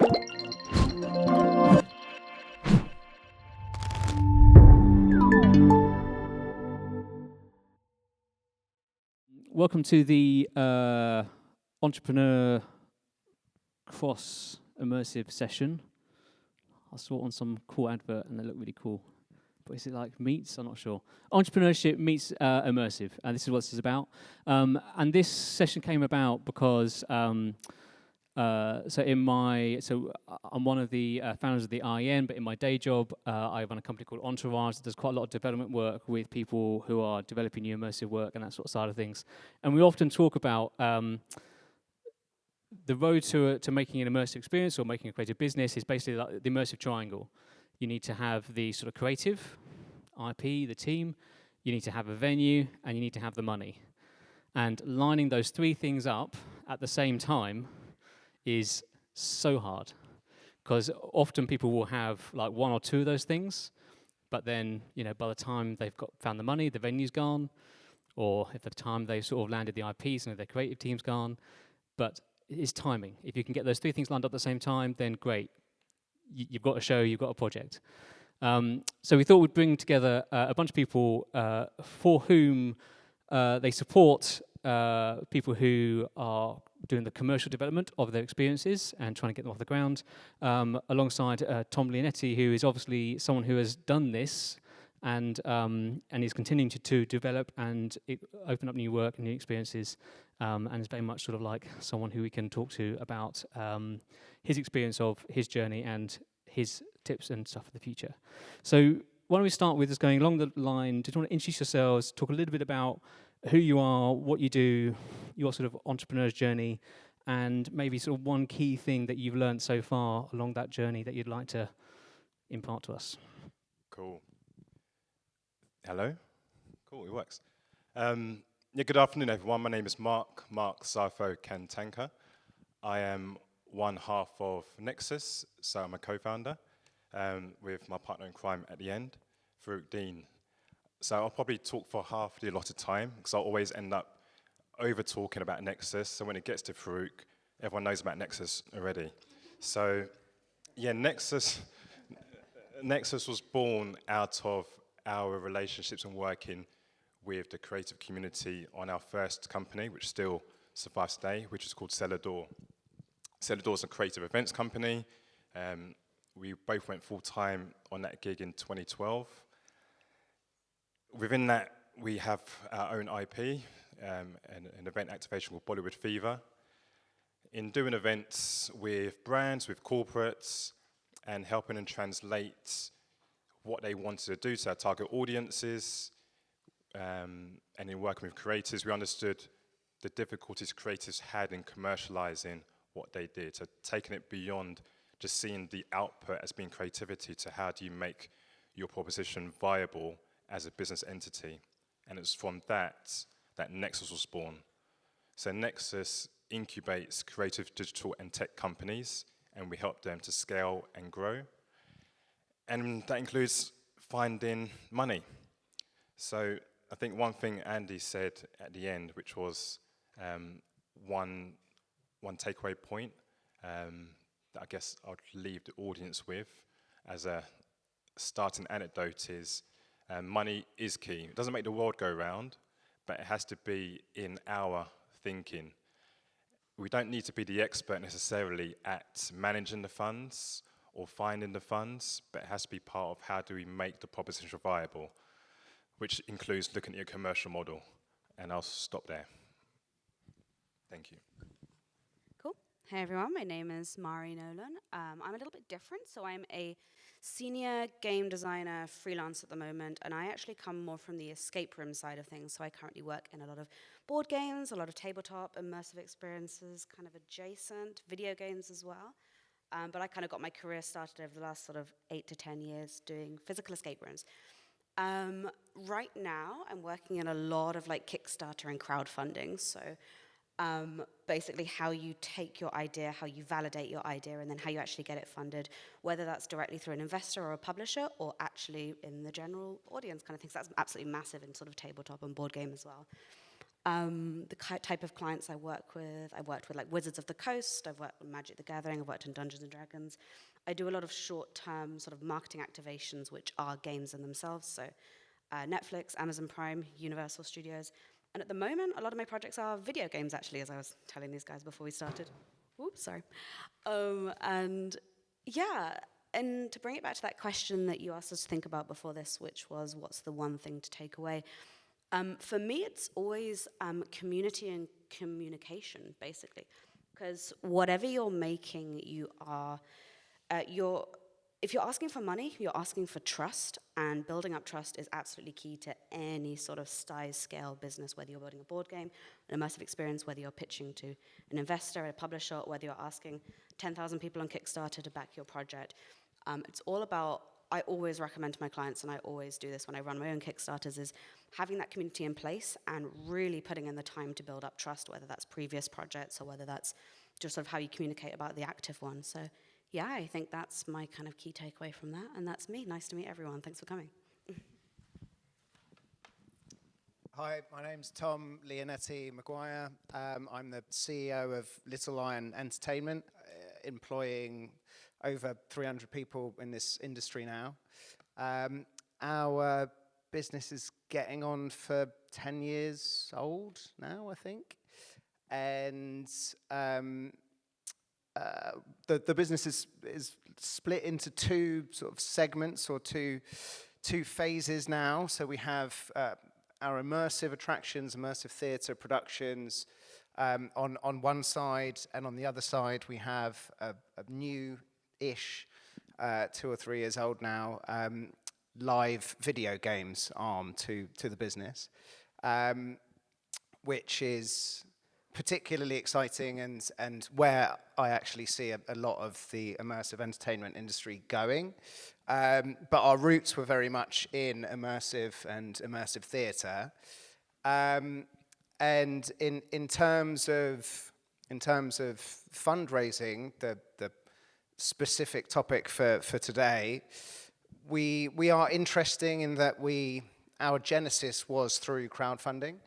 Welcome to the Entrepreneur Cross Immersive session. I saw on some cool advert and they look really cool. But is it like meets? I'm not sure. Entrepreneurship meets Immersive, and this is what this is about. And this session came about because I'm one of the founders of the IEN, but in my day job, I run a company called Entourage that does quite a lot of development work with people who are developing new immersive work and that sort of side of things. And we often talk about the road to making an immersive experience or making a creative business is basically like the immersive triangle. You need to have the sort of creative, IP, the team, you need to have a venue, and you need to have the money. And lining those three things up at the same time is so hard, because often people will have like one or two of those things, but then, you know, by the time they've found the money, the venue's gone, or if at the time they've sort of landed the IPs and their creative team's gone. But it's timing. If you can get those three things lined up at the same time, then great. You've got a show, you've got a project. So we thought we'd bring together a bunch of people for whom they support people who are doing the commercial development of their experiences and trying to get them off the ground, alongside Tom Lionetti, who is obviously someone who has done this and is continuing to develop and open up new work and new experiences, and is very much sort of like someone who we can talk to about his experience of his journey and his tips and stuff for the future. So why don't we start with just going along the line. Did you want to introduce yourselves, talk a little bit about who you are, what you do, your sort of entrepreneur's journey, and maybe sort of one key thing that you've learned so far along that journey that you'd like to impart to us. Cool. Hello? Cool, it works. Yeah, good afternoon, everyone. My name is Mark Sarfo Kantanka. I am one half of NEXUS, so I'm a co-founder with my partner in crime at the end, Farouk Dean. So I'll probably talk for half the allotted time, because I'll always end up over-talking about NEXUS, so when it gets to Farouk, everyone knows about NEXUS already. So, yeah, NEXUS was born out of our relationships and working with the creative community on our first company, which still survives today, which is called Cellar Door. Cellar Door is a creative events company. We both went full-time on that gig in 2012. Within that, we have our own IP, an event activation called Bollywood Fever. In doing events with brands, with corporates, and helping them translate what they wanted to do to our target audiences, and in working with creators, we understood the difficulties creators had in commercializing what they did. So taking it beyond just seeing the output as being creativity to how do you make your proposition viable as a business entity. And it's from that NEXUS was born. So NEXUS incubates creative, digital, and tech companies, and we help them to scale and grow. And that includes finding money. So I think one thing Andy said at the end, which was one takeaway point that I guess I'd leave the audience with as a starting anecdote is money is key. It doesn't make the world go round, but it has to be in our thinking. We don't need to be the expert necessarily at managing the funds or finding the funds, but it has to be part of how do we make the proposition viable, which includes looking at your commercial model. And I'll stop there. Thank you. Cool. Hey everyone, my name is Mairi Nolan. I'm a little bit different, so I'm a senior game designer freelance at the moment, and I actually come more from the escape room side of things. So I currently work in a lot of board games, a lot of tabletop, immersive experiences, kind of adjacent, video games as well. But I kind of got my career started over the last sort of 8 to 10 years doing physical escape rooms. Right now, I'm working in a lot of like Kickstarter and crowdfunding. So basically how you take your idea, how you validate your idea, and then how you actually get it funded, whether that's directly through an investor or a publisher, or actually in the general audience kind of things. That's absolutely massive in sort of tabletop and board game as well. Type of clients I worked with like Wizards of the Coast, I've worked with Magic the Gathering, I've worked in Dungeons and Dragons. I do a lot of short-term sort of marketing activations, which are games in themselves, so Netflix, Amazon Prime, Universal Studios. And at the moment, a lot of my projects are video games, actually, as I was telling these guys before we started. Oops, sorry. And yeah, and to bring it back to that question that you asked us to think about before this, which was, what's the one thing to take away? For me, it's always community and communication, basically. Because whatever you're making, if you're asking for money, you're asking for trust, and building up trust is absolutely key to any sort of size scale business, whether you're building a board game, an immersive experience, whether you're pitching to an investor, a publisher, or whether you're asking 10,000 people on Kickstarter to back your project. It's all about, I always recommend to my clients, and I always do this when I run my own Kickstarters, is having that community in place and really putting in the time to build up trust, whether that's previous projects or whether that's just sort of how you communicate about the active one. So yeah, I think that's my kind of key takeaway from that, and that's me. Nice to meet everyone. Thanks for coming. Hi, my name's Tom Lionetti-Maguire. I'm the CEO of Little Lion Entertainment, employing over 300 people in this industry now. Our business is getting on for 10 years old now, I think. And the business is split into two sort of segments, or two phases now. So we have our immersive attractions, immersive theatre productions on one side, and on the other side we have a new-ish, 2 or 3 years old now, live video games arm to the business, which is particularly exciting and where I actually see a lot of the immersive entertainment industry going. But our roots were very much in immersive and immersive theatre. And in terms of fundraising, the specific topic for today, we are interesting in that our genesis was through crowdfunding.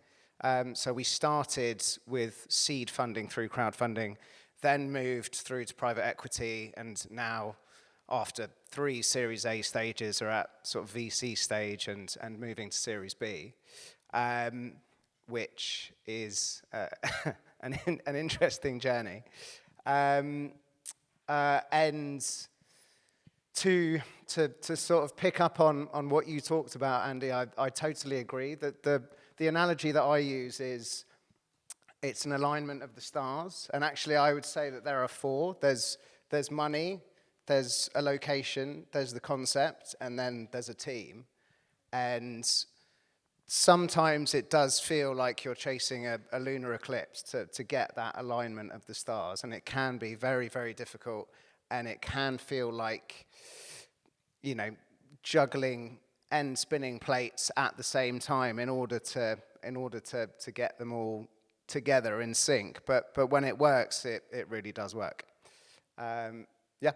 So we started with seed funding through crowdfunding, then moved through to private equity, and now, after 3 Series A stages, are at sort of VC stage and moving to Series B, which is an interesting journey. And to sort of pick up on what you talked about, Andy, I totally agree that the analogy that I use is it's an alignment of the stars. And actually, I would say that there are 4. There's money, there's a location, there's the concept, and then there's a team. And sometimes it does feel like you're chasing a lunar eclipse to get that alignment of the stars. And it can be very, very difficult. And it can feel like, juggling and spinning plates at the same time in order to get them all together in sync. But when it works, it really does work. Yeah.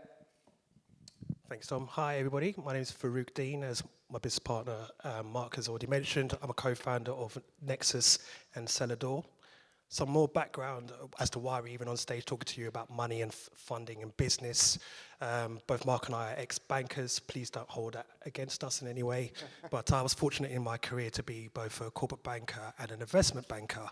Thanks, Tom. Hi, everybody. My name is Farouk Dean. As my business partner, Mark, has already mentioned, I'm a co-founder of NEXUS and Cellar Door. Some more background as to why we're even on stage talking to you about money and funding and business. Both Mark and I are ex-bankers. Please don't hold that against us in any way. But I was fortunate in my career to be both a corporate banker and an investment banker.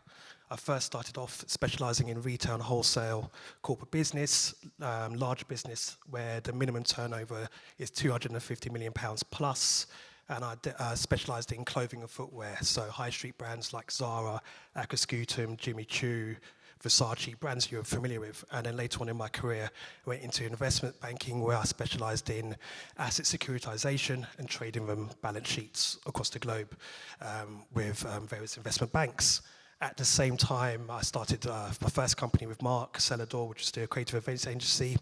I first started off specializing in retail and wholesale corporate business, large business, where the minimum turnover is £250 million plus. And I specialised in clothing and footwear, so high street brands like Zara, Aquascutum, Jimmy Choo, Versace, brands you're familiar with. And then later on in my career, I went into investment banking, where I specialised in asset securitization and trading them balance sheets across the globe with various investment banks. At the same time, I started my first company with Mark, Cellar Door, which is the creative events agency.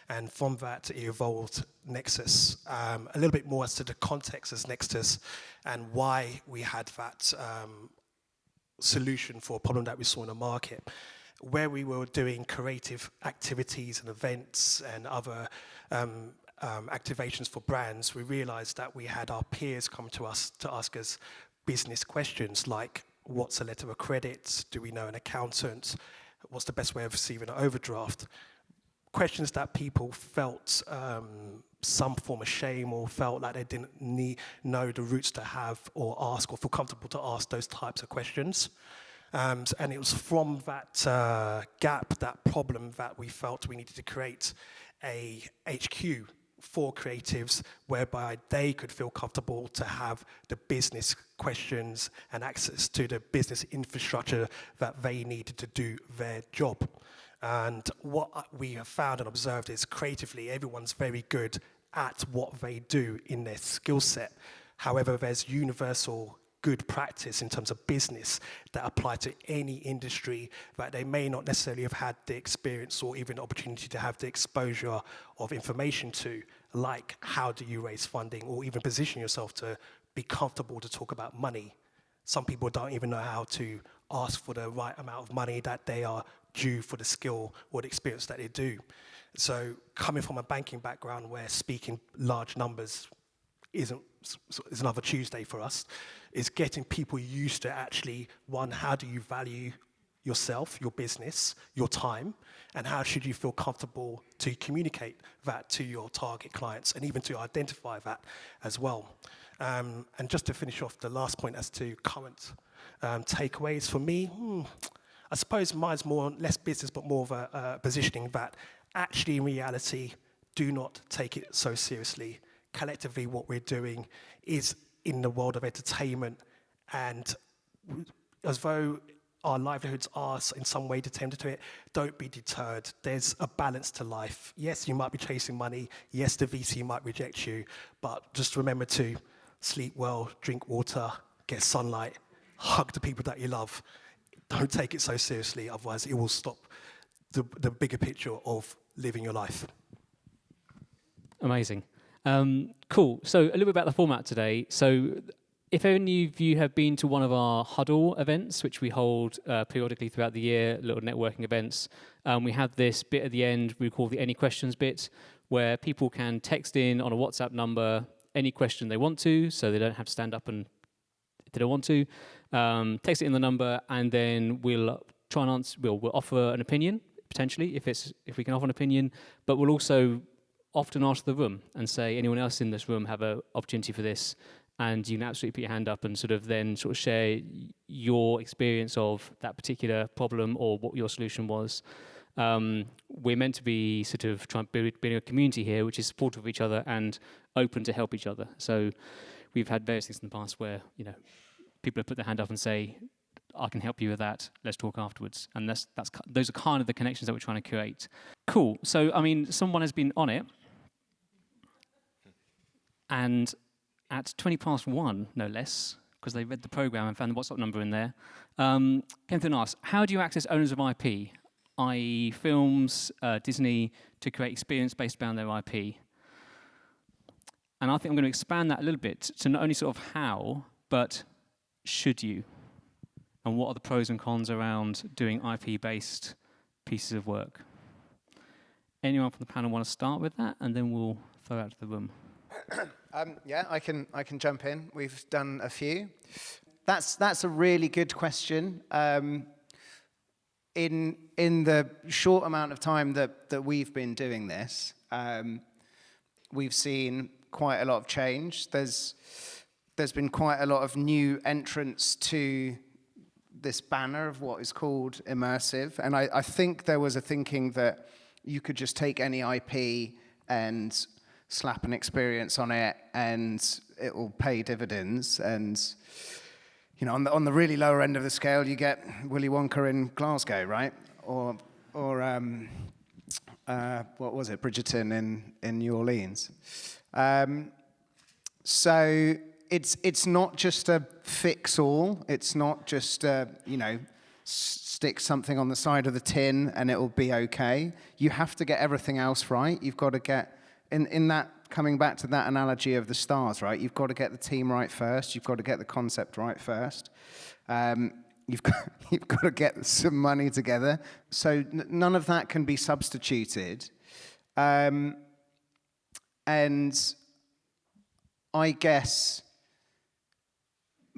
And from that, it evolved NEXUS. A little bit more as to the context as NEXUS and why we had that solution for a problem that we saw in the market. Where we were doing creative activities and events and other activations for brands, we realized that we had our peers come to us to ask us business questions like, What's a letter of credit? Do we know an accountant? What's the best way of receiving an overdraft? Questions that people felt some form of shame or felt like they didn't know the routes to have or ask or feel comfortable to ask those types of questions. And it was from that gap, that problem, that we felt we needed to create a HQ for creatives whereby they could feel comfortable to have the business questions and access to the business infrastructure that they needed to do their job. And what we have found and observed is creatively everyone's very good at what they do in their skill set. However, there's universal good practice in terms of business that apply to any industry that they may not necessarily have had the experience or even the opportunity to have the exposure of information to, like how do you raise funding or even position yourself to be comfortable to talk about money. Some people don't even know how to ask for the right amount of money that they are due for the skill or the experience that they do. So coming from a banking background where speaking large numbers is another Tuesday for us, is getting people used to actually, one, how do you value yourself, your business, your time, and how should you feel comfortable to communicate that to your target clients and even to identify that as well. And just to finish off the last point as to current takeaways for me, I suppose mine's more less business but more of a positioning that actually in reality do not take it so seriously. Collectively what we're doing is in the world of entertainment, and as though our livelihoods are in some way determined to it, don't be deterred. There's a balance to life. Yes, you might be chasing money. Yes, the VC might reject you, but just remember to sleep well, drink water, get sunlight, hug the people that you love. Don't take it so seriously, otherwise it will stop the bigger picture of living your life. Amazing. Cool. So a little bit about the format today. So if any of you have been to one of our huddle events, which we hold periodically throughout the year, little networking events, we have this bit at the end we call the Any Questions bit, where people can text in on a WhatsApp number any question they want to, so they don't have to stand up and if they don't want to. Text it in the number, and then we'll try and answer. We'll offer an opinion potentially if we can offer an opinion, but we'll also often ask the room and say, anyone else in this room have an opportunity for this? And you can absolutely put your hand up and sort of share your experience of that particular problem or what your solution was. We're meant to be sort of trying to build a community here which is supportive of each other and open to help each other. So we've had various things in the past where, people have put their hand up and say, I can help you with that, let's talk afterwards. And those are kind of the connections that we're trying to create. Cool. So, someone has been on it, and at 1:20, no less, because they read the program and found the WhatsApp number in there, came through and asked, how do you access owners of IP, i.e. films, Disney, to create experience based around their IP? And I think I'm going to expand that a little bit to not only sort of how, but should you? And what are the pros and cons around doing IP-based pieces of work? Anyone from the panel want to start with that, and then we'll throw it out to the room? Yeah, I can jump in. We've done a few. That's a really good question. In the short amount of time that we've been doing this, we've seen quite a lot of change. There's been quite a lot of new entrants to this banner of what is called Immersive, and I think there was a thinking that you could just take any IP and slap an experience on it and it will pay dividends. And on the really lower end of the scale, you get Willy Wonka in Glasgow, right? Or what was it, Bridgerton in New Orleans. So it's not just a fix all. It's not just stick something on the side of the tin and it will be okay. You have to get everything else right. You've got to get in that, coming back to that analogy of the stars, right? You've got to get the team right first. You've got to get the concept right first. You've got to get some money together. So none of that can be substituted. And I guess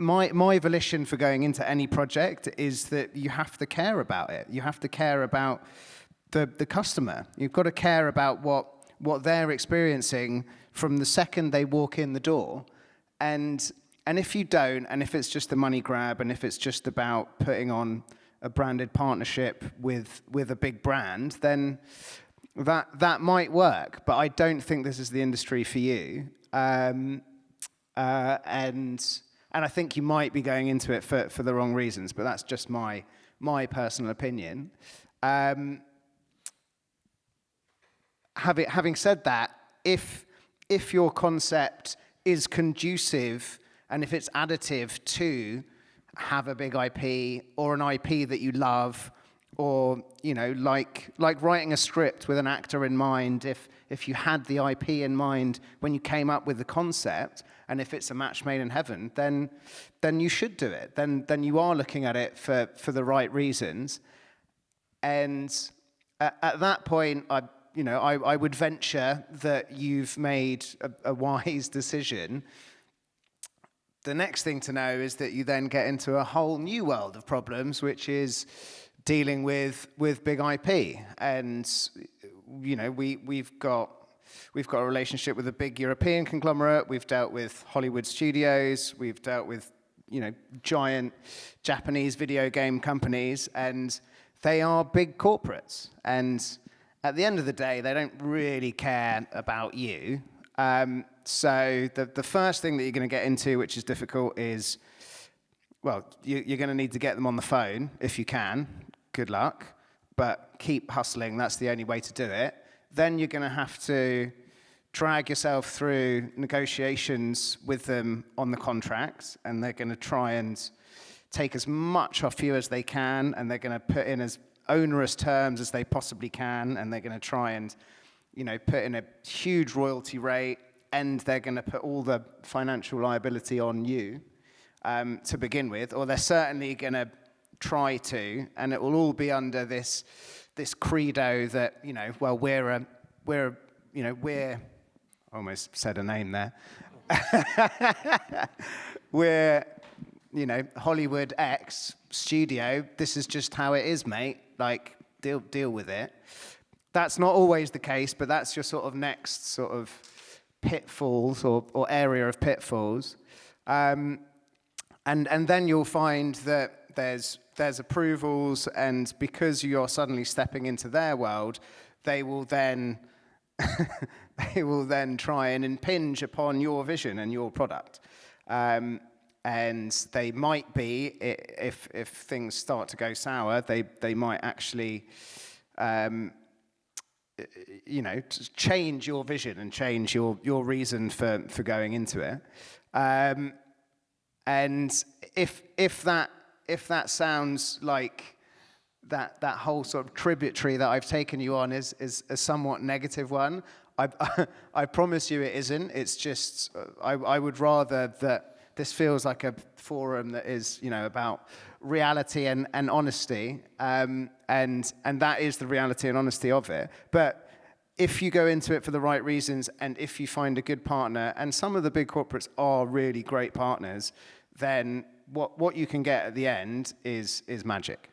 my volition for going into any project is that you have to care about it. You have to care about the customer. You've got to care about what they're experiencing from the second they walk in the door. And if you don't, and if it's just a money grab, and if it's just about putting on a branded partnership with a big brand, then that might work. But I don't think this is the industry for you. And I think you might be going into it for the wrong reasons. But that's just my personal opinion. Having said that, if your concept is conducive and if it's additive to have a big IP or an IP that you love, or like writing a script with an actor in mind, if you had the IP in mind when you came up with the concept, and if it's a match made in heaven, then you should do it. Then you are looking at it for the right reasons. And at that point, I would venture that you've made a wise decision. The next thing to know is that you then get into a whole new world of problems, which is dealing with big IP. And we've got a relationship with a big European conglomerate. We've dealt with Hollywood studios. We've dealt with giant Japanese video game companies, and they are big corporates. And at the end of the day, they don't really care about you. So the first thing that you're going to get into, which is difficult, is, well, you're going to need to get them on the phone if you can. Good luck. But keep hustling. That's the only way to do it. Then you're going to have to drag yourself through negotiations with them on the contracts, and they're going to try and take as much off you as they can, and they're going to put in as onerous terms as they possibly can, and they're going to try and put in a huge royalty rate, and they're going to put all the financial liability on you to begin with, or they're certainly going to try to, and it will all be under this credo that we're I almost said a name there. We're Hollywood X studio. This is just how it is, mate. Like, deal with it. That's not always the case, but that's your sort of next sort of pitfalls or area of pitfalls. And then you'll find that there's approvals, and because you're suddenly stepping into their world, they will then try and impinge upon your vision and your product. And they might be, if things start to go sour, they might actually change your vision and change your reason for going into it. And if that sounds like that whole sort of tributary that I've taken you on is a somewhat negative one, I promise you it isn't. It's just I would rather that this feels like a forum that is about reality and honesty, and that is the reality and honesty of it. But if you go into it for the right reasons, and if you find a good partner, and some of the big corporates are really great partners, then what you can get at the end is magic.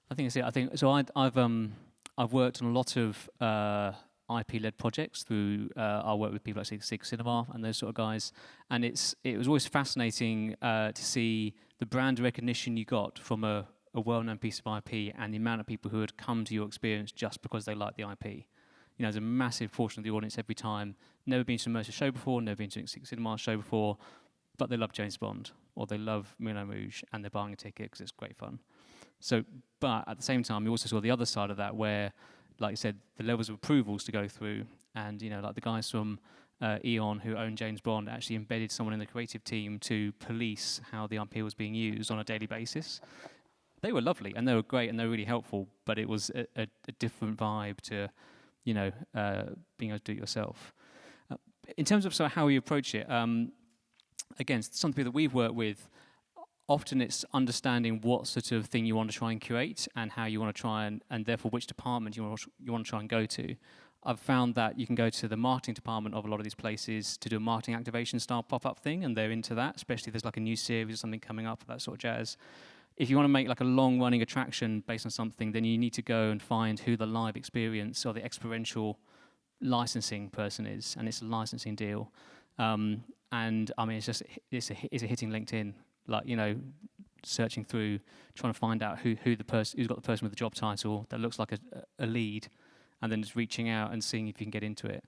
I think it's it. I think so. I've worked on a lot of IP-led projects through our work with people like Sig Cinema and those sort of guys, and it was always fascinating to see the brand recognition you got from a well-known piece of IP, and the amount of people who had come to your experience just because they liked the IP. There's a massive portion of the audience every time, never been to an Immersive show before, never been to a Sig Cinema show before, but they love James Bond, or they love Moulin Rouge, and they're buying a ticket because it's great fun. So, but at the same time, you also saw the other side of that, where, like you said, the levels of approvals to go through, and like the guys from IEN who own James Bond actually embedded someone in the creative team to police how the IP was being used on a daily basis. They were lovely, and they were great, and they were really helpful, but it was a different vibe to, being able to do it yourself. In terms of sort of how you approach it, again, some people that we've worked with, often it's understanding what sort of thing you want to try and curate and how you want to try and therefore which department you want to try and go to. I've found that you can go to the marketing department of a lot of these places to do a marketing activation style pop-up thing, and they're into that, especially if there's like a new series or something coming up, that sort of jazz. If you want to make like a long-running attraction based on something, then you need to go and find who the live experience or the experiential licensing person is, and it's a licensing deal. And I mean, it's a hitting LinkedIn, like, you know, searching through, trying to find out who's got the person with the job title that looks like a lead, and then just reaching out and seeing if you can get into it.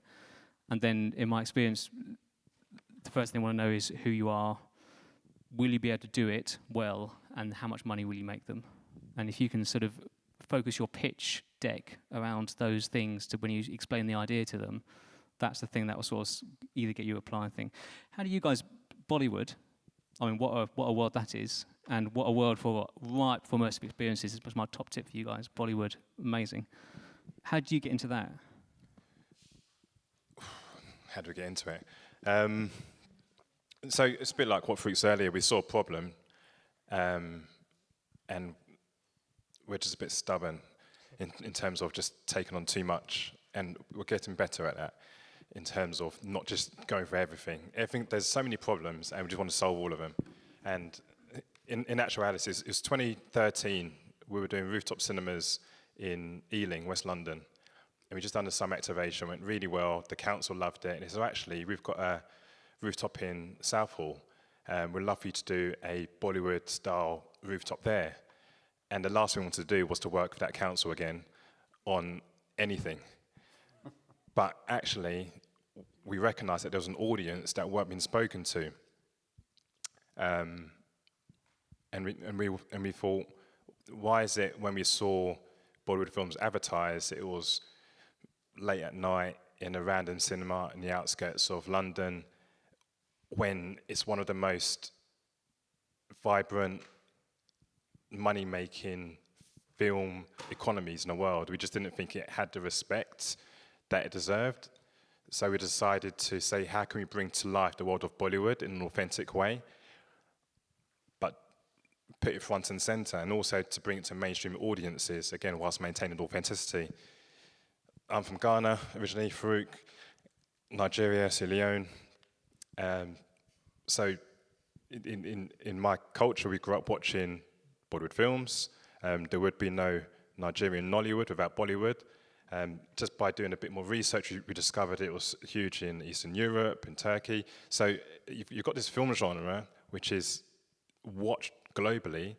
And then, in my experience, the first thing I want to know is who you are, will you be able to do it well, and how much money will you make them? And if you can sort of focus your pitch deck around those things to when you explain the idea to them, that's the thing that will sort of either get you applying thing. How do you guys, Bollywood, I mean, what a world that is, and what a world for ripe for immersive experiences. This was my top tip for you guys. Bollywood, amazing. How did you get into that? How do we get into it? So it's a bit like what Farouk said earlier. We saw a problem, and we're just a bit stubborn in terms of just taking on too much, and we're getting better at that in terms of not just going for everything. There's so many problems, and we just want to solve all of them. And in actuality, it was 2013. We were doing rooftop cinemas in Ealing, West London, and we just done the summer activation. Went really well. The council loved it, and they said, actually, we've got a rooftop in Southall. We'd love for you to do a Bollywood-style rooftop there. And the last thing we wanted to do was to work with that council again on anything. But actually, we recognised that there was an audience that weren't being spoken to. And we thought, why is it when we saw Bollywood films advertised, it was late at night in a random cinema in the outskirts of London, when it's one of the most vibrant, money-making film economies in the world? We just didn't think it had the respect that it deserved. So we decided to say, how can we bring to life the world of Bollywood in an authentic way, but put it front and center, and also to bring it to mainstream audiences, again, whilst maintaining authenticity. I'm from Ghana originally, Farouk, Nigeria, Sierra Leone. So in my culture, we grew up watching Bollywood films. There would be no Nigerian Nollywood without Bollywood. Just by doing a bit more research, we discovered it was huge in Eastern Europe, in Turkey. So you've got this film genre, which is watched globally.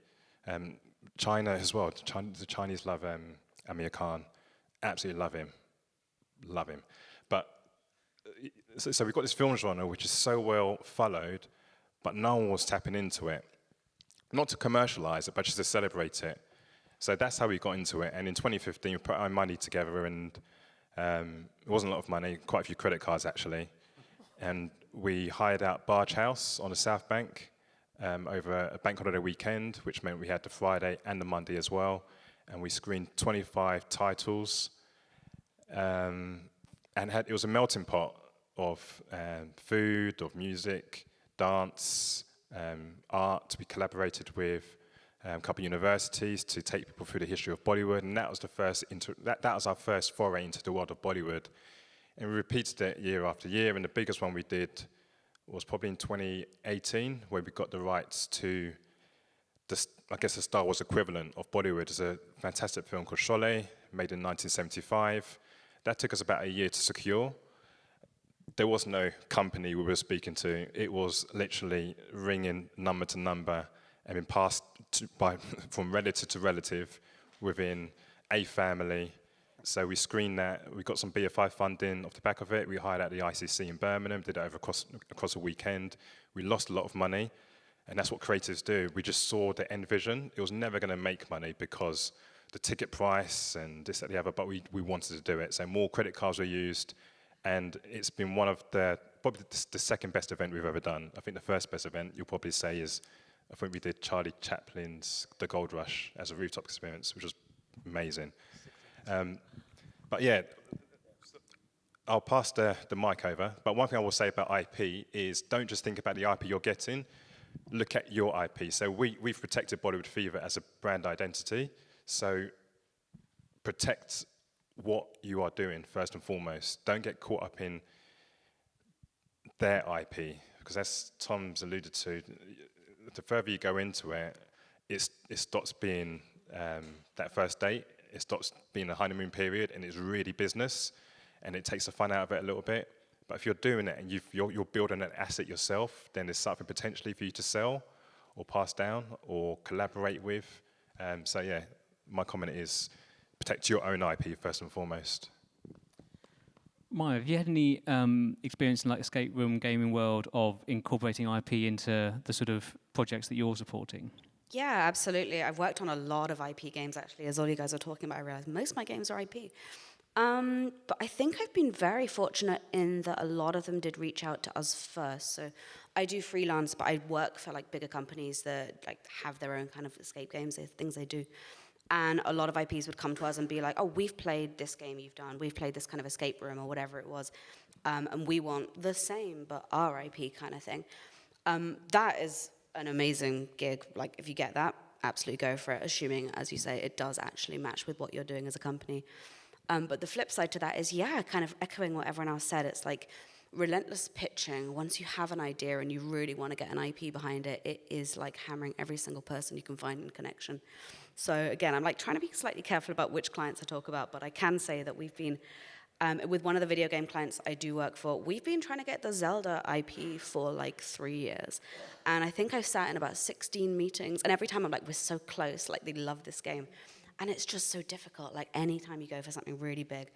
China as well. The Chinese love Amir Khan. Absolutely love him. Love him. But so we've got this film genre which is so well followed, but no one was tapping into it. Not to commercialize it, but just to celebrate it. So that's how we got into it. And in 2015, we put our money together, and it wasn't a lot of money, quite a few credit cards actually. And we hired out Barge House on the South Bank over a bank holiday weekend, which meant we had the Friday and the Monday as well. And we screened 25 titles. And it was a melting pot of food, of music, dance, art. We collaborated with a couple of universities to take people through the history of Bollywood, and that was that was our first foray into the world of Bollywood. And we repeated it year after year, and the biggest one we did was probably in 2018, where we got the rights to I guess the Star Wars equivalent of Bollywood. It's a fantastic film called Sholay, made in 1975. That took us about a year to secure. There was no company we were speaking to. It was literally ringing number to number and been passed from relative to relative within a family. So we screened that. We got some BFI funding off the back of it. We hired out the ICC in Birmingham, did it over across a weekend. We lost a lot of money, and that's what creatives do. We just saw the end vision. It was never going to make money because the ticket price and this, that, the other, but we wanted to do it. So more credit cards were used, and it's been one of probably the second best event we've ever done. I think the first best event you'll probably say is, I think we did Charlie Chaplin's The Gold Rush as a rooftop experience, which was amazing. But yeah, I'll pass the mic over. But one thing I will say about IP is don't just think about the IP you're getting, look at your IP. So we've protected Bollywood Fever as a brand identity. So protect what you are doing first and foremost. Don't get caught up in their IP, because as Tom's alluded to, the further you go into it, it stops being that first date. It stops being a honeymoon period, and it's really business, and it takes the fun out of it a little bit. But if you're doing it and you're building an asset yourself, then there's something potentially for you to sell or pass down or collaborate with. So yeah, my comment is protect your own IP first and foremost. Maya, have you had any experience in like escape room gaming world of incorporating IP into the sort of projects that you're supporting? Yeah, absolutely. I've worked on a lot of IP games, actually. As all you guys are talking about, I realized most of my games are IP. But I think I've been very fortunate in that a lot of them did reach out to us first. So I do freelance, but I work for like bigger companies that like have their own kind of escape games, things they do. And a lot of IPs would come to us and be like, oh, we've played this game you've done. We've played this kind of escape room or whatever it was. And we want the same, but our IP kind of thing. That is an amazing gig. Like, if you get that, absolutely go for it, assuming, as you say, it does actually match with what you're doing as a company. But the flip side to that is, yeah, kind of echoing what everyone else said. It's like relentless pitching. Once you have an idea and you really want to get an IP behind it, it is like hammering every single person you can find in connection. So again, I'm like trying to be slightly careful about which clients I talk about, but I can say that we've been, with one of the video game clients I do work for, we've been trying to get the Zelda IP for like 3 years. And I think I've sat in about 16 meetings, and every time I'm like, we're so close, like they love this game. And it's just so difficult, like anytime you go for something really big.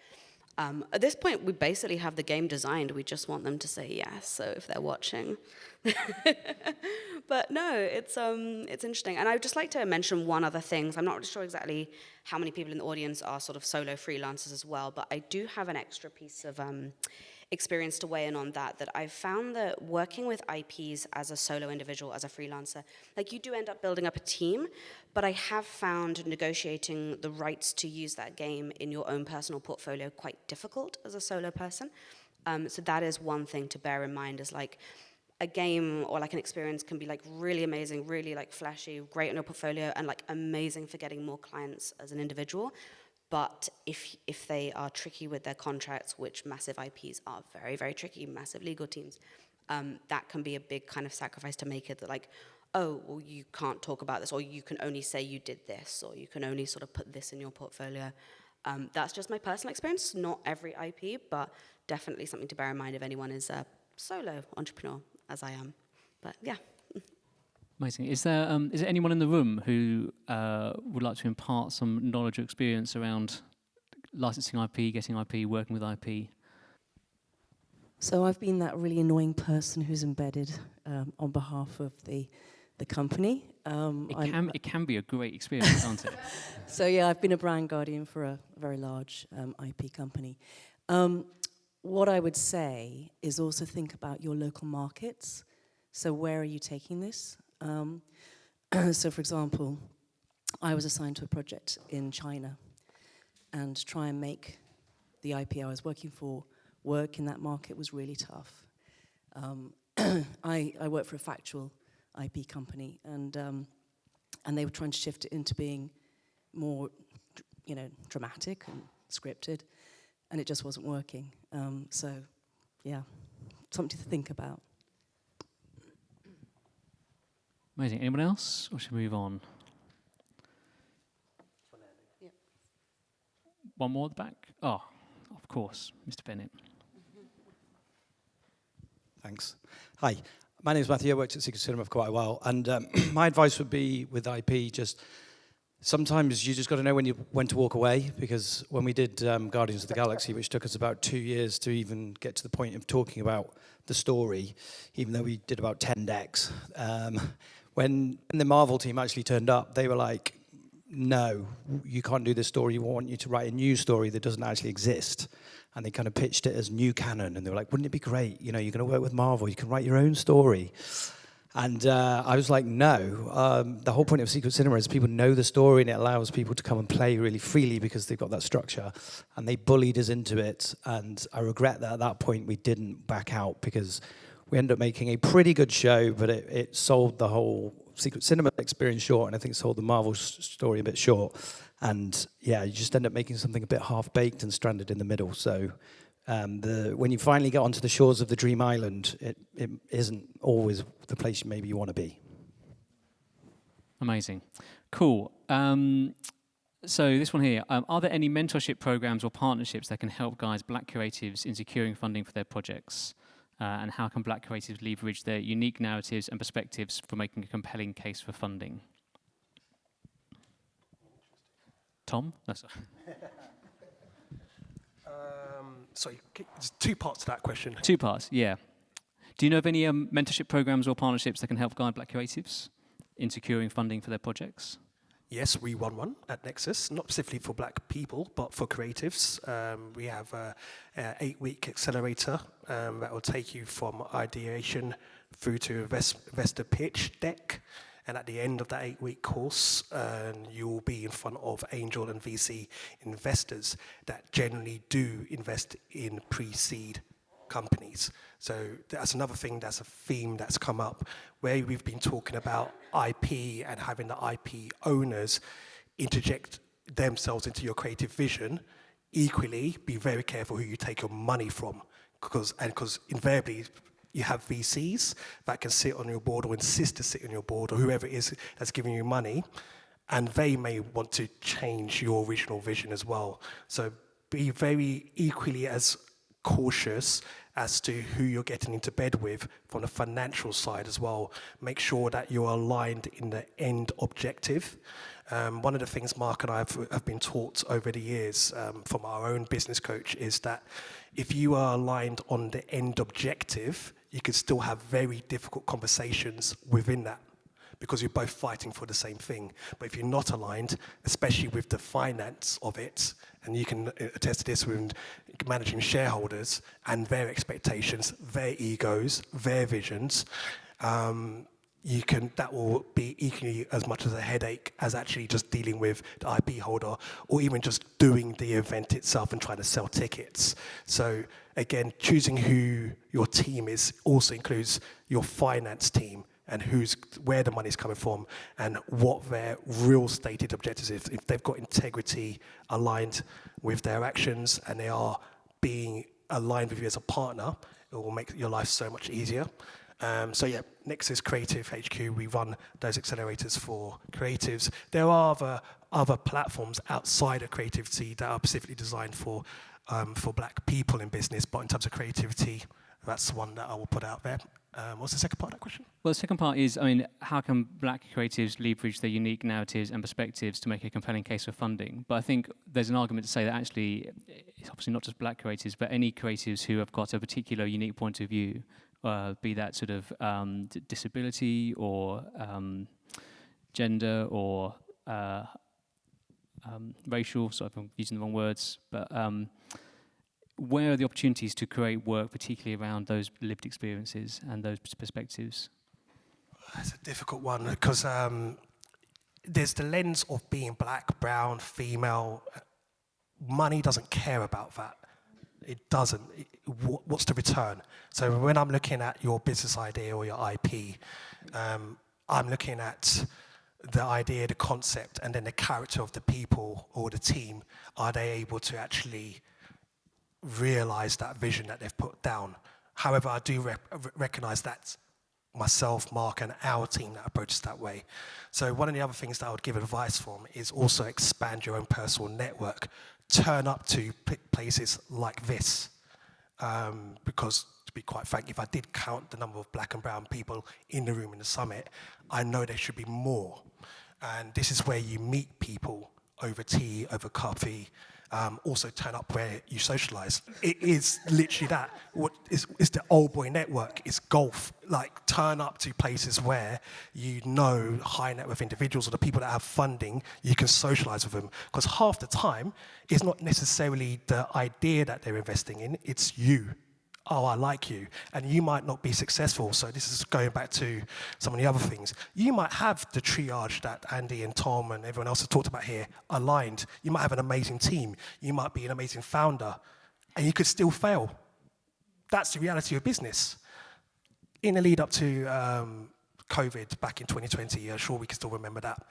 At this point, we basically have the game designed. We just want them to say yes, so if they're watching. But no, it's interesting. And I would just like to mention one other thing. So I'm not sure exactly how many people in the audience are sort of solo freelancers as well, but I do have an extra piece of experience to weigh in on that I've found that working with IPs as a solo individual, as a freelancer, like you do end up building up a team, but I have found negotiating the rights to use that game in your own personal portfolio quite difficult as a solo person. So that is one thing to bear in mind, is like a game or like an experience can be like really amazing, really like flashy, great in your portfolio, and like amazing for getting more clients as an individual. But if they are tricky with their contracts, which massive IPs are very, very tricky, massive legal teams, that can be a big kind of sacrifice to make it that like, oh, well, you can't talk about this, or you can only say you did this, or you can only sort of put this in your portfolio. That's just my personal experience, not every IP, but definitely something to bear in mind if anyone is a solo entrepreneur, as I am. But yeah. Amazing. Is there anyone in the room who would like to impart some knowledge or experience around licensing IP, getting IP, working with IP? So I've been that really annoying person who's embedded on behalf of the company. It can be a great experience, can't it? So yeah, I've been a brand guardian for a very large IP company. What I would say is also think about your local markets. So where are you taking this? So for example, I was assigned to a project in China, and to try and make the IP I was working for work in that market was really tough. I worked for a factual IP company, and they were trying to shift it into being more, dramatic and scripted, and it just wasn't working. So, yeah, something to think about. Amazing. Anyone else, or should we move on? Yep. One more at the back. Oh, of course, Mr. Bennett. Thanks. Hi, my name is Matthew. I worked at Secret Cinema for quite a while, and my advice would be with IP, just sometimes you just got to know when to walk away, because when we did Guardians of the Galaxy, which took us about 2 years to even get to the point of talking about the story, even though we did about 10 decks, when the Marvel team actually turned up, they were like, no, you can't do this story. We want you to write a new story that doesn't actually exist. And they kind of pitched it as new canon. And they were like, wouldn't it be great? You're going to work with Marvel. You can write your own story. And I was like, no. The whole point of Secret Cinema is people know the story, and it allows people to come and play really freely because they've got that structure. And they bullied us into it. And I regret that at that point we didn't back out, because we ended up making a pretty good show, but it sold the whole Secret Cinema experience short, and I think sold the Marvel story a bit short. And yeah, you just end up making something a bit half-baked and stranded in the middle. So when you finally get onto the shores of the dream island, it isn't always the place maybe you want to be. Amazing. Cool. So this one here, are there any mentorship programs or partnerships that can help guide Black creatives in securing funding for their projects? And how can Black creatives leverage their unique narratives and perspectives for making a compelling case for funding? Tom? That's Sorry, there's 2 parts to that question. 2 parts, yeah. Do you know of any mentorship programs or partnerships that can help guide Black creatives in securing funding for their projects? Yes, we run one at Nexus, not specifically for Black people, but for creatives. We have an 8-week accelerator that will take you from ideation through to investor pitch deck. And at the end of that 8-week course, you will be in front of angel and VC investors that generally do invest in pre-seed companies. So that's another thing, that's a theme that's come up where we've been talking about IP and having the IP owners interject themselves into your creative vision. Equally, be very careful who you take your money from, because invariably you have VCs that can sit on your board or insist to sit on your board, or whoever it is that's giving you money, and they may want to change your original vision as well. So be very equally as cautious as to who you're getting into bed with from the financial side as well. Make sure that you're aligned in the end objective. One of the things Mark and I have been taught over the years from our own business coach is that if you are aligned on the end objective, you can still have very difficult conversations within that, because you're both fighting for the same thing. But if you're not aligned, especially with the finance of it, and you can attest to this with managing shareholders and their expectations, their egos, their visions, that will be equally as much as a headache as actually just dealing with the IP holder, or even just doing the event itself and trying to sell tickets. So again, choosing who your team is also includes your finance team, and where the money's coming from, and what their real stated objectives is. If they've got integrity aligned with their actions and they are being aligned with you as a partner, it will make your life so much easier. So yeah, Nexus Creative HQ, we run those accelerators for creatives. There are other platforms outside of creativity that are specifically designed for Black people in business, but in terms of creativity, that's one that I will put out there. What's the second part of that question? Well, the second part is, how can Black creatives leverage their unique narratives and perspectives to make a compelling case for funding? But I think there's an argument to say that actually, it's obviously not just Black creatives, but any creatives who have got a particular unique point of view, be that sort of disability or gender or racial, sorry if I'm using the wrong words, but where are the opportunities to create work, particularly around those lived experiences and those perspectives? That's a difficult one, because there's the lens of being Black, brown, female. Money doesn't care about that. It doesn't. What's the return? So when I'm looking at your business idea or your IP, I'm looking at the idea, the concept, and then the character of the people or the team. Are they able to actually realize that vision that they've put down? However, I do recognize that myself, Mark, and our team that approaches that way. So one of the other things that I would give advice from is also expand your own personal network. Turn up to places like this, because to be quite frank, if I did count the number of Black and brown people in the room in the summit, I know there should be more. And this is where you meet people over tea, over coffee. Also turn up where you socialize. It is literally that. It's the old boy network. It's golf. Like, turn up to places where you know high net worth individuals or the people that have funding. You can socialize with them, because half the time it's not necessarily the idea that they're investing in. It's you. Oh, I like you. And you might not be successful. So this is going back to some of the other things. You might have the triage that Andy and Tom and everyone else has talked about here aligned. You might have an amazing team. You might be an amazing founder. And you could still fail. That's the reality of business. In the lead up to COVID back in 2020, I'm sure we can still remember that.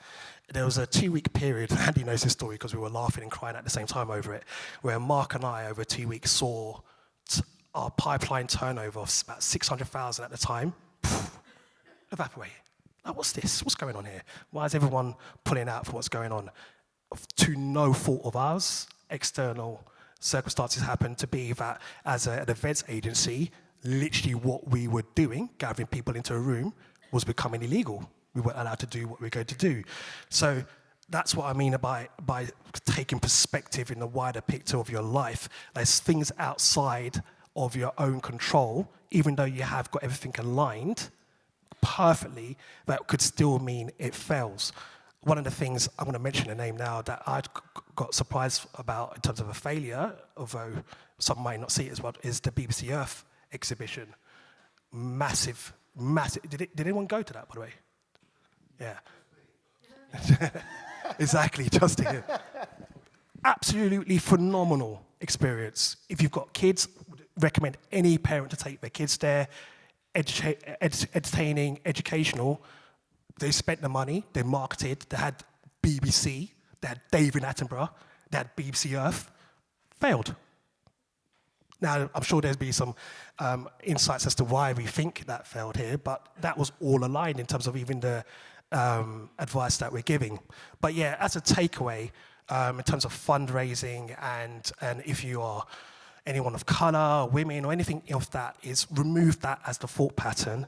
There was a 2-week period, Andy knows this story because we were laughing and crying at the same time over it, where Mark and I over 2 weeks saw our pipeline turnover of about 600,000 at the time evaporate. Like, what's this? What's going on here? Why is everyone pulling out for what's going on? To no fault of ours, external circumstances happened to be that as an events agency, literally what we were doing, gathering people into a room, was becoming illegal. We weren't allowed to do what we were going to do. So that's what I mean by taking perspective in the wider picture of your life. There's things outside of your own control, even though you have got everything aligned perfectly, that could still mean it fails. One of the things, I'm going to mention a name now, that I got surprised about in terms of a failure, although some might not see it as well, is the BBC Earth exhibition. Massive. Did anyone go to that, by the way? Yeah. Exactly, just here. Absolutely phenomenal experience. If you've got kids, would recommend any parent to take their kids there. Entertaining, educational. They spent the money, they marketed, they had BBC, they had David Attenborough, they had BBC Earth. Failed. Now, I'm sure there'll be some insights as to why we think that failed here, but that was all aligned in terms of even the advice that we're giving. But yeah, as a takeaway, in terms of fundraising and if you are anyone of color, women, or anything of that, is remove that as the thought pattern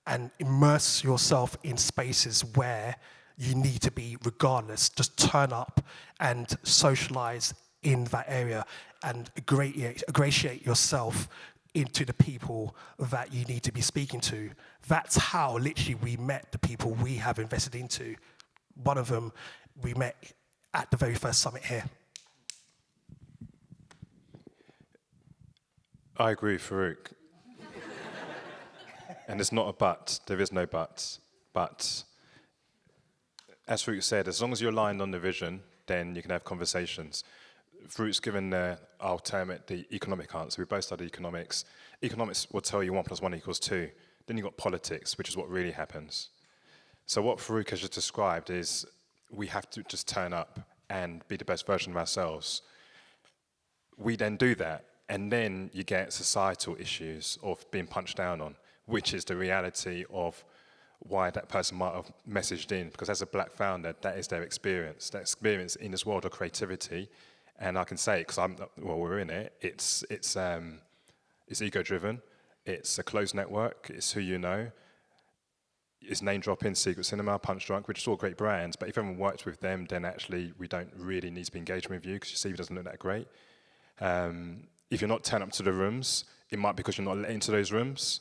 and immerse yourself in spaces where you need to be regardless. Just turn up and socialize in that area and ingratiate yourself into the people that you need to be speaking to. That's how literally we met the people we have invested into. One of them we met at the very first summit here. I agree with Farouk. And it's not a but, there is no but. But as Farouk said, as long as you're aligned on the vision, then you can have conversations. Farouk's given I'll term it the economic answer. We both studied economics. Economics will tell you 1 + 1 = 2. Then you've got politics, which is what really happens. So what Farouk has just described is we have to just turn up and be the best version of ourselves. We then do that, and then you get societal issues of being punched down on, which is the reality of why that person might have messaged in, because as a black founder, that is their experience. That experience in this world of creativity, and I can say it because we're in it. It's ego-driven. It's a closed network. It's who you know. It's name dropping, Secret Cinema, Punch Drunk, which are all great brands. But if you haven't worked with them, then actually we don't really need to be engaging with you because your CV doesn't look that great. If you're not turning up to the rooms, it might be because you're not let into those rooms.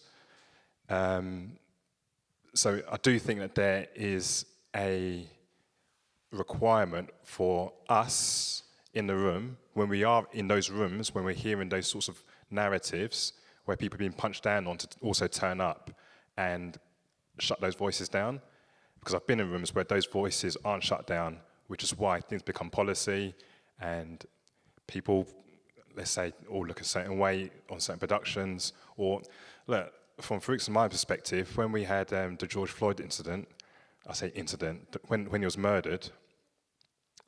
So I do think that there is a requirement for us in the room, when we are in those rooms, when we're hearing those sorts of narratives where people are being punched down on, to also turn up and shut those voices down. Because I've been in rooms where those voices aren't shut down, which is why things become policy and people, let's say, all look a certain way on certain productions. Or, look, from Farouk's and my perspective, when we had the George Floyd incident, I say incident, when he was murdered,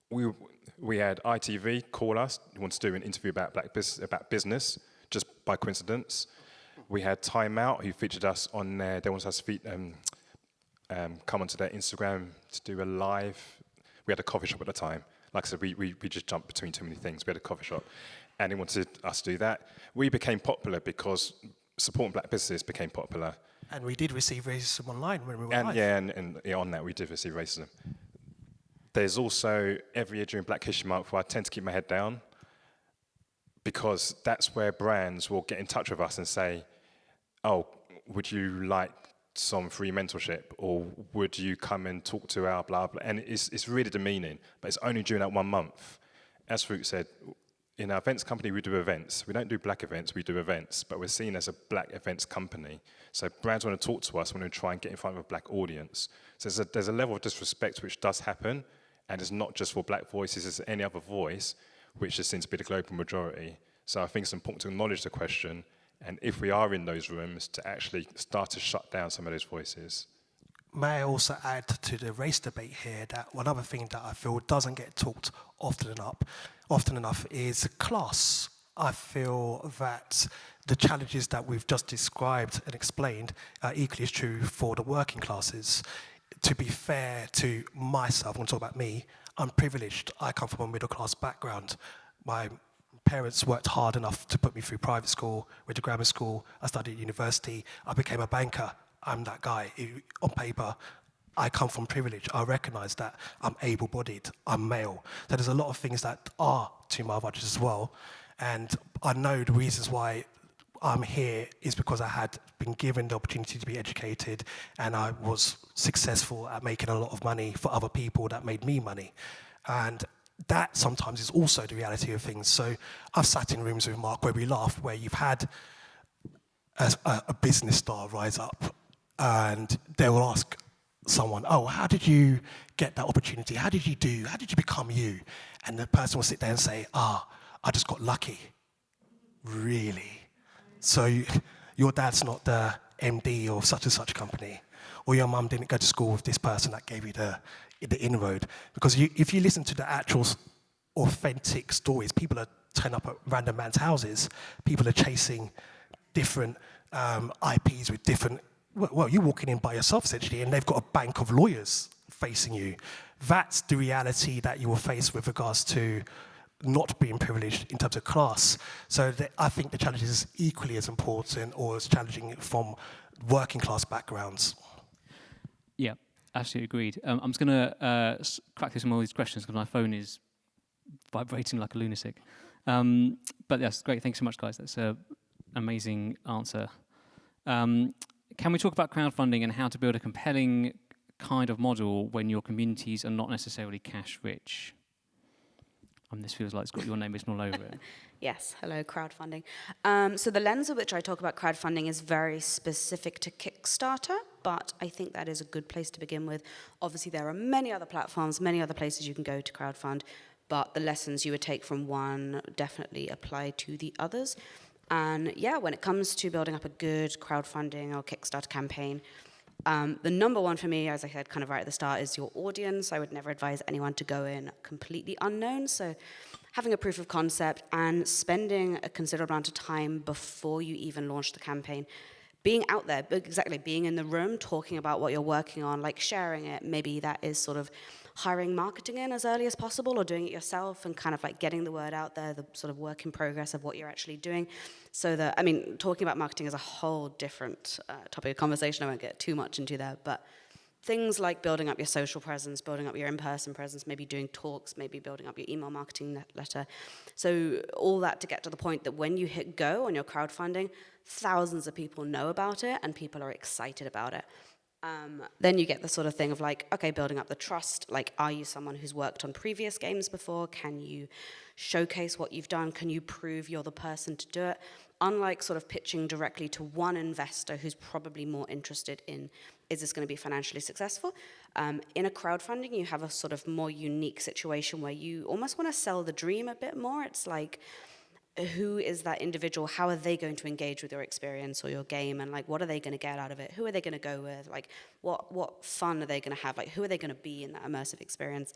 we had ITV call us, who wants to do an interview about about business, just by coincidence. We had Time Out, who featured us on there. They wanted us to come onto their Instagram to do a live. We had a coffee shop at the time. Like I said, we just jumped between too many things. We had a coffee shop, and they wanted us to do that. We became popular because supporting black businesses became popular. And we did receive racism online when we were live. Yeah, and on that we did receive racism. There's also, every year during Black History Month, where I tend to keep my head down, because that's where brands will get in touch with us and say, oh, would you like some free mentorship, or would you come and talk to our blah, blah, and it's really demeaning, but it's only during that 1 month. As Farouk said, in our events company, we do events. We don't do black events, we do events, but we're seen as a black events company. So brands want to talk to us when we try and get in front of a black audience. So there's a level of disrespect which does happen, and it's not just for black voices, it's any other voice, which just seems to be the global majority. So I think it's important to acknowledge the question, and if we are in those rooms, to actually start to shut down some of those voices. may I also add to the race debate here that one other thing that I feel doesn't get talked often enough is class. I feel that the challenges that we've just described and explained are equally as true for the working classes. To be fair to myself, I'm going to talk about me, I'm privileged. I come from a middle class background. My parents worked hard enough to put me through private school, went to grammar school, I studied at university, I became a banker. I'm that guy. On paper, I come from privilege. I recognize that I'm able-bodied, I'm male. So there's a lot of things that are to my advantage as well. And I know the reasons why I'm here is because I had been given the opportunity to be educated, and I was successful at making a lot of money for other people that made me money. And that sometimes is also the reality of things. So I've sat in rooms with Mark where we laugh, where you've had a business star rise up, and they will ask someone, oh, how did you get that opportunity? How did you become you? And the person will sit there and say, I just got lucky. Really? So your dad's not the MD of such and such company, or your mum didn't go to school with this person that gave you the inroad. Because if you listen to the actual authentic stories, people are turning up at random man's houses, people are chasing different IPs with different, well, you're walking in by yourself essentially, and they've got a bank of lawyers facing you. That's the reality that you will face with regards to not being privileged in terms of class. So I think the challenge is equally as important or as challenging from working class backgrounds. Yeah, absolutely agreed. I'm just going to crack through some of these questions because my phone is vibrating like a lunatic. But that's great. Thanks so much, guys. That's an amazing answer. Can we talk about crowdfunding and how to build a compelling kind of model when your communities are not necessarily cash rich? This feels like it's got your name written all over it. Yes, hello, crowdfunding. So the lens of which I talk about crowdfunding is very specific to Kickstarter, but I think that is a good place to begin with. Obviously, there are many other platforms, many other places you can go to crowdfund, but the lessons you would take from one definitely apply to the others. And yeah, when it comes to building up a good crowdfunding or Kickstarter campaign, the number one for me, as I said kind of right at the start, is your audience. I would never advise anyone to go in completely unknown. So having a proof of concept and spending a considerable amount of time before you even launch the campaign, being out there, exactly, being in the room, talking about what you're working on, like sharing it. Maybe that is sort of hiring marketing in as early as possible or doing it yourself and kind of like getting the word out there, the sort of work in progress of what you're actually doing. So that, I mean, talking about marketing is a whole different topic of conversation. I won't get too much into that, but things like building up your social presence, building up your in-person presence, maybe doing talks, maybe building up your email marketing letter. So all that to get to the point that when you hit go on your crowdfunding, thousands of people know about it and people are excited about it. Then you get the sort of thing of like, okay, building up the trust. Like, are you someone who's worked on previous games before? Can you showcase what you've done? Can you prove you're the person to do it? Unlike sort of pitching directly to one investor who's probably more interested in, is this going to be financially successful? In a crowdfunding, you have a sort of more unique situation where you almost want to sell the dream a bit more. It's like, who is that individual? How are they going to engage with your experience or your game? And like, what are they going to get out of it? Who are they going to go with? Like, what fun are they going to have? Like, who are they going to be in that immersive experience?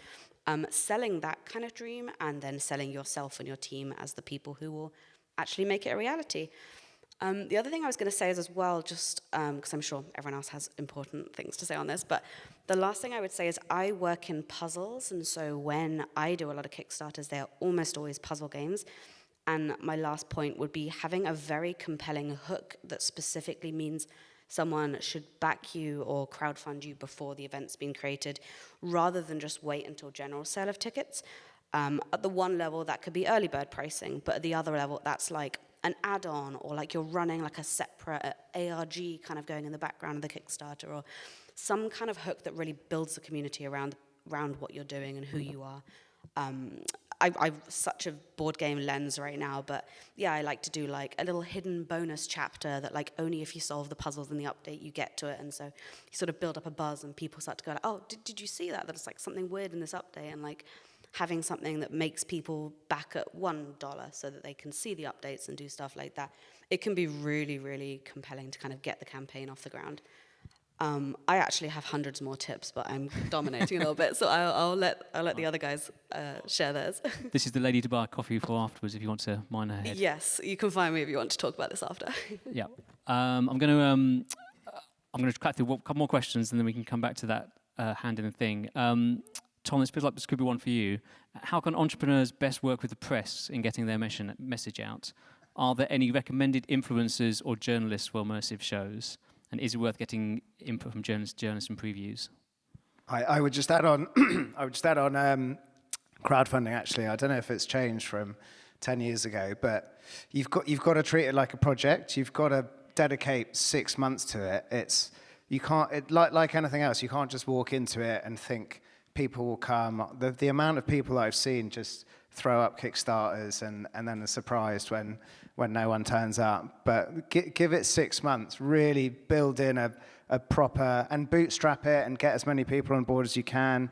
Selling that kind of dream and then selling yourself and your team as the people who will actually make it a reality. The other thing I was going to say is as well, just because I'm sure everyone else has important things to say on this, but the last thing I would say is I work in puzzles, and so when I do a lot of Kickstarters, they are almost always puzzle games. And my last point would be having a very compelling hook that specifically means someone should back you or crowdfund you before the event's been created, rather than just wait until general sale of tickets. At the one level, that could be early bird pricing, but at the other level, that's like an add-on, or like you're running like a separate ARG kind of going in the background of the Kickstarter, or some kind of hook that really builds the community around what you're doing and who you are. I've such a board game lens right now, but yeah, I like to do like a little hidden bonus chapter that like only if you solve the puzzles in the update you get to it, and so you sort of build up a buzz and people start to go like, oh, did you see that it's like something weird in this update, and like having something that makes people back at $1 so that they can see the updates and do stuff like that. It can be really, really compelling to kind of get the campaign off the ground. I actually have hundreds more tips, but I'm dominating a little bit, so I'll let the other guys share theirs. This is the lady to buy a coffee for afterwards if you want to mine her head. Yes, you can find me if you want to talk about this after. Yeah. I'm going to crack through a couple more questions, and then we can come back to that hand in the thing. Tom, this feels like this could be one for you. How can entrepreneurs best work with the press in getting their message out? Are there any recommended influencers or journalists for immersive shows? And is it worth getting input from journalists and previews? I would just add on. I would just add on crowdfunding. Actually, I don't know if it's changed from 10 years ago, but you've got to treat it like a project. You've got to dedicate 6 months to it. You can't like anything else. You can't just walk into it and think people will come. The amount of people I've seen just throw up Kickstarters and then are surprised when no one turns up. But give it 6 months. Really build in a proper, and bootstrap it and get as many people on board as you can.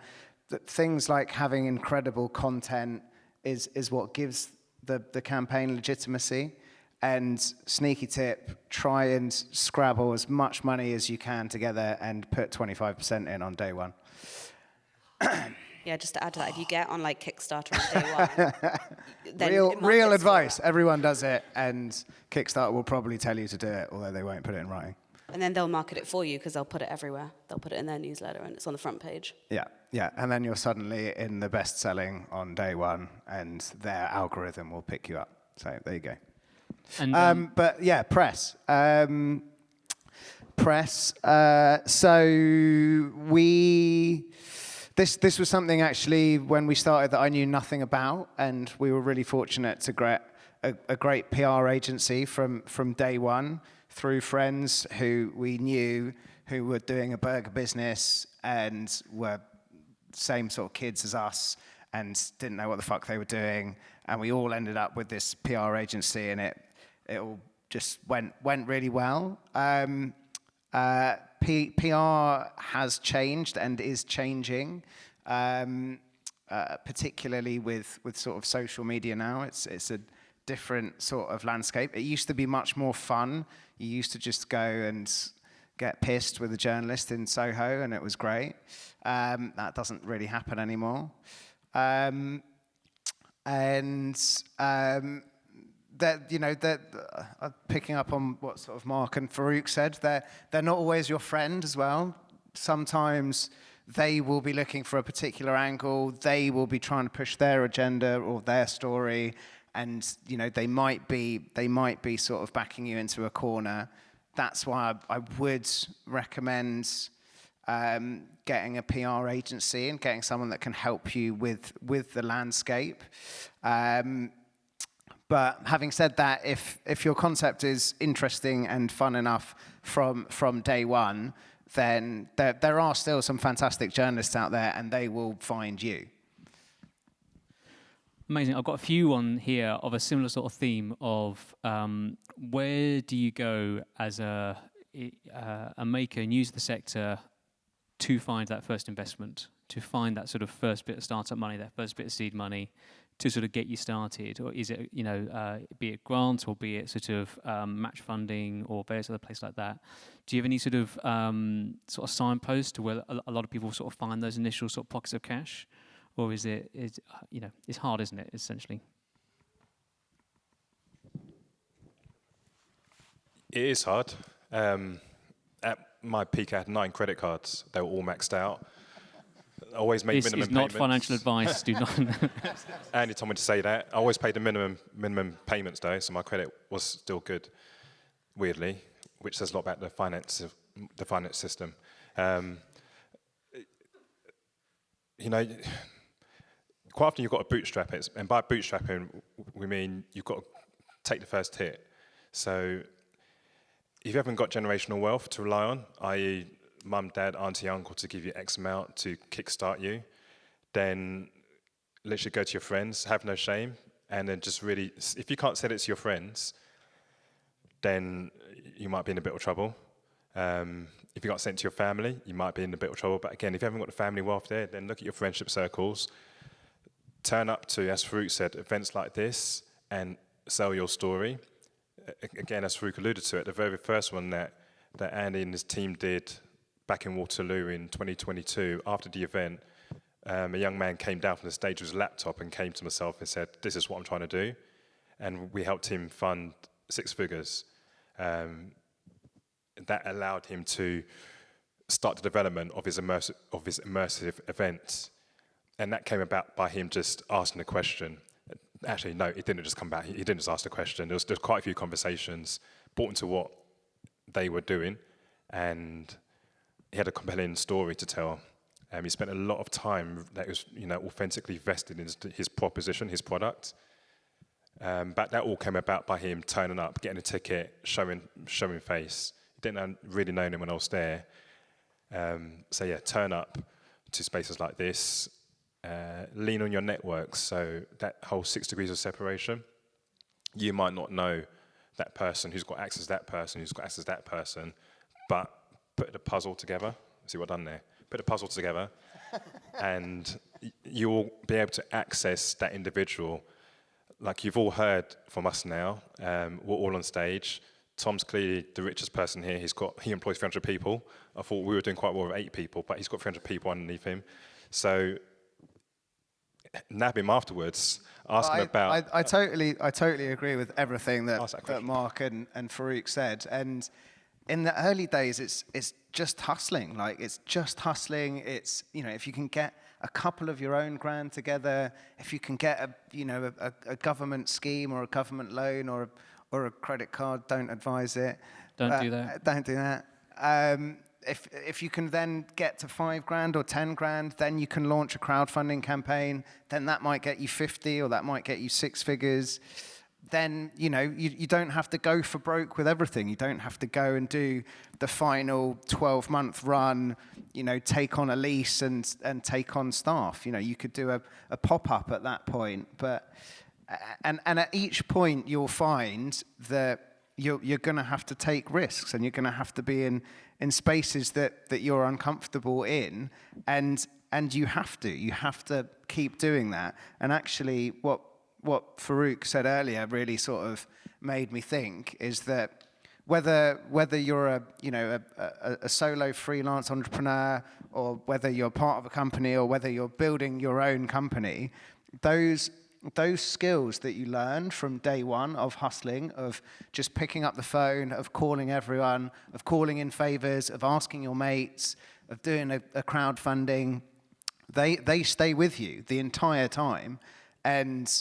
Things like having incredible content is what gives the campaign legitimacy. And sneaky tip, try and scrabble as much money as you can together and put 25% in on day one. Yeah, just to add to that, if you get on like Kickstarter on day one, then real advice. Everyone does it, and Kickstarter will probably tell you to do it, although they won't put it in writing. And then they'll market it for you because they'll put it everywhere. They'll put it in their newsletter and it's on the front page. Yeah, and then you're suddenly in the best-selling on day one, and their algorithm will pick you up. So there you go. And but yeah, press. So this was something actually when we started that I knew nothing about, and we were really fortunate to get a great PR agency from day one through friends who we knew who were doing a burger business and were same sort of kids as us and didn't know what the fuck they were doing, and we all ended up with this PR agency, and it all just went really well. PR has changed and is changing, particularly with sort of social media now. It's a different sort of landscape. It used to be much more fun. You used to just go and get pissed with a journalist in Soho, and it was great. That doesn't really happen anymore. Picking up on what sort of Mark and Farouk said, they're not always your friend as well. Sometimes they will be looking for a particular angle. They will be trying to push their agenda or their story, and they might be sort of backing you into a corner. That's why I would recommend getting a PR agency and getting someone that can help you with the landscape. But having said that, if your concept is interesting and fun enough from day one, then there are still some fantastic journalists out there, and they will find you. Amazing. I've got a few on here of a similar sort of theme of where do you go as a maker new to the sector to find that first investment, to find that sort of first bit of startup money, that first bit of seed money, to sort of get you started? Or is it, be it grants or be it sort of match funding or various other places like that? Do you have any sort of signposts to where a lot of people sort of find those initial sort of pockets of cash? Or is it's hard, isn't it, essentially? It is hard. At my peak, I had 9 credit cards. They were all maxed out. I always made minimum payments. This is not financial advice. Do not. Andy told me to say that. I always paid the minimum payments though, so my credit was still good. Weirdly, which says a lot about the finance system. Quite often you've got to bootstrap it, and by bootstrapping we mean you've got to take the first hit. So if you haven't got generational wealth to rely on, i.e. mum, dad, auntie, uncle to give you X amount to kickstart you, then literally go to your friends, have no shame, and then just really, if you can't sell it to your friends, then you might be in a bit of trouble. If you got sent to your family, you might be in a bit of trouble. But again, if you haven't got the family wealth there, then look at your friendship circles. Turn up to, as Farouk said, events like this and sell your story. Again, as Farouk alluded to it, the very first one that Andy and his team did back in Waterloo in 2022, after the event, a young man came down from the stage with his laptop and came to myself and said, "This is what I'm trying to do." And we helped him fund 6 figures. That allowed him to start the development of his immersive events. And that came about by him just asking a question. Actually, no, it didn't just come back. He didn't just ask the question. There was quite a few conversations brought into what they were doing, and he had a compelling story to tell. He spent a lot of time that was, authentically vested in his proposition, his product. But that all came about by him turning up, getting a ticket, showing face. He didn't really know anyone else there. So yeah, turn up to spaces like this. Lean on your networks. So that whole 6 degrees of separation, you might not know that person who's got access to that person, who's got access to that person, but put the puzzle together. See what I've done there? Put the puzzle together, and you'll be able to access that individual. Like you've all heard from us now, we're all on stage. Tom's clearly the richest person here. He employs 300 people. I thought we were doing quite well with 8 people, but he's got 300 people underneath him. So nab him afterwards, ask him about... I totally agree with everything that Mark and Farouk said. And in the early days, it's just hustling. Like, it's just hustling. It's, if you can get a couple of your own grand together, if you can get a government scheme or a government loan or a credit card, don't advise it. Don't do that. Don't do that. If you can then get to 5 grand or 10 grand, then you can launch a crowdfunding campaign. Then that might get you 50, or that might get you 6 figures. Then, you don't have to go for broke with everything. You don't have to go and do the final 12-month run, take on a lease and take on staff. You could do a pop-up at that point. But and at each point, you'll find that you're going to have to take risks, and you're going to have to be in spaces that you're uncomfortable in, and you have to keep doing that. And actually, what Farouk said earlier really sort of made me think is that whether you're a solo freelance entrepreneur, or whether you're part of a company, or whether you're building your own company, those skills that you learn from day one of hustling, of just picking up the phone, of calling everyone, of calling in favors, of asking your mates, of doing a crowdfunding, they stay with you the entire time. And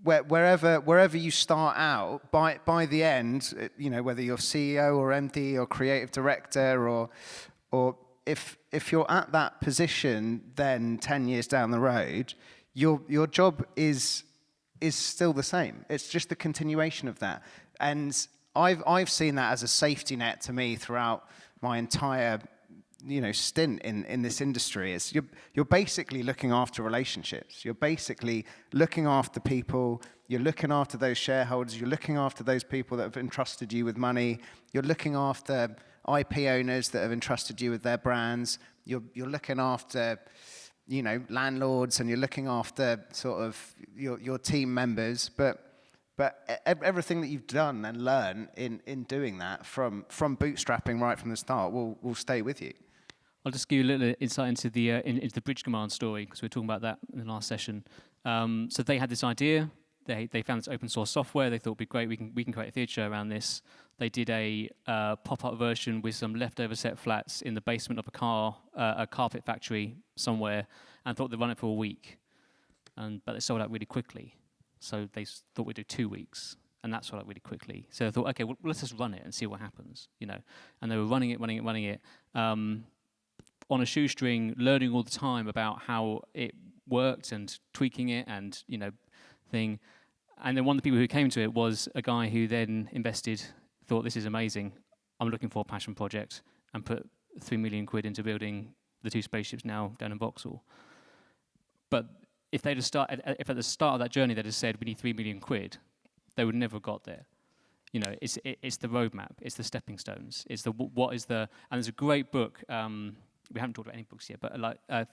wherever you start out, by the end, whether you're CEO or MD or creative director, or if you're at that position, then 10 years down the road, your job is still the same. It's just the continuation of that. And I've seen that as a safety net to me throughout my entire stint in this industry. Is you're basically looking after relationships. You're basically looking after people. You're looking after those shareholders. You're looking after those people that have entrusted you with money. You're looking after IP owners that have entrusted you with their brands. You're looking after landlords, and you're looking after sort of your team members, but everything that you've done and learned in doing that from bootstrapping right from the start will stay with you. I'll just give you a little insight into the Bridge Command story, because we were talking about that in the last session. So they had this idea. They found this open source software. They thought it'd be great. We can create a theatre show around this. They did a pop-up version with some leftover set flats in the basement of a carpet factory somewhere, and thought they'd run it for a week. But they sold out really quickly. So they thought we'd do 2 weeks, and that sold out really quickly. So they thought, okay, well, let's just run it and see what happens, And they were running it, on a shoestring, learning all the time about how it worked and tweaking it and, thing. And then one of the people who came to it was a guy who then invested, thought, this is amazing, I'm looking for a passion project, and put 3 million quid into building the 2 spaceships now down in Vauxhall. But if at the start of that journey they'd have said, we need 3 million quid, they would never have got there. It's the roadmap, it's the stepping stones, it's and there's a great book, we haven't talked about any books yet, but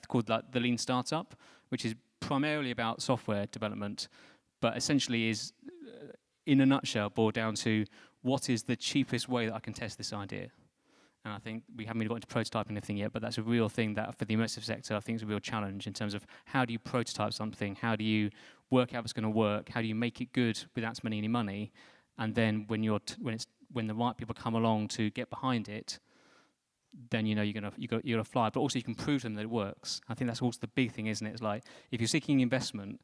called The Lean Startup, which is primarily about software development, but essentially is, in a nutshell, boiled down to what is the cheapest way that I can test this idea. And I think we haven't really got into prototyping anything yet, but that's a real thing that for the immersive sector, I think is a real challenge in terms of how do you prototype something, how do you work out if it's going to work, how do you make it good without spending any money, and then when the right people come along to get behind it, then you're gonna fly. But also you can prove to them that it works. I think that's also the big thing, isn't it? It's like if you're seeking investment,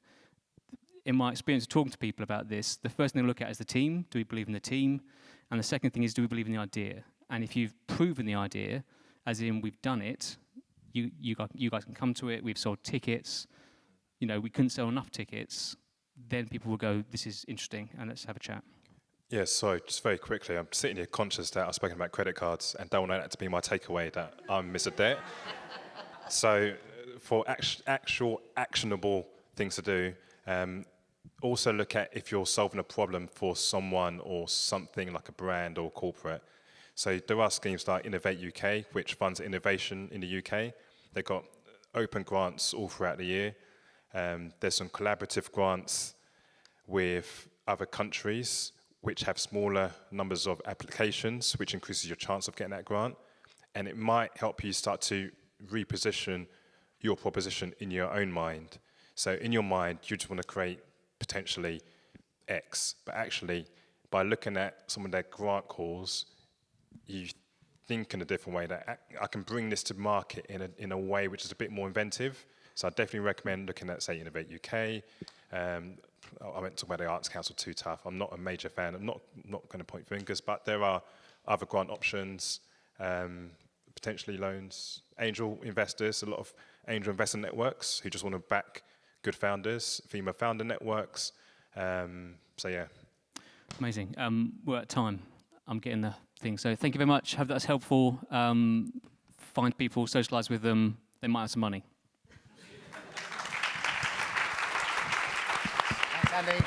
in my experience of talking to people about this, the first thing they look at is the team. Do we believe in the team? And the second thing is, do we believe in the idea? And if you've proven the idea, as in we've done it, you guys can come to it. We've sold tickets. We couldn't sell enough tickets. Then people will go, this is interesting, and let's have a chat. Yeah, so just very quickly, I'm sitting here conscious that I've spoken about credit cards and don't want that to be my takeaway that I'm Mr. Debt. So for actual actionable things to do, also look at if you're solving a problem for someone or something like a brand or corporate. So there are schemes like Innovate UK, which funds innovation in the UK. They've got open grants all throughout the year. There's some collaborative grants with other countries which have smaller numbers of applications, which increases your chance of getting that grant. And it might help you start to reposition your proposition in your own mind. So in your mind, you just want to create potentially X, but actually by looking at some of their grant calls, you think in a different way that I can bring this to market in a way which is a bit more inventive. So I definitely recommend looking at, say, Innovate UK. I won't talk about the Arts Council too tough. I'm not a major fan. I'm not going to point fingers, but there are other grant options, potentially loans, angel investors, a lot of angel investor networks who just want to back good founders, female founder networks. So yeah. Amazing. We're at time. I'm getting the thing. So thank you very much. Hope that's helpful. Find people, socialize with them. They might have some money. Thanks, Andy.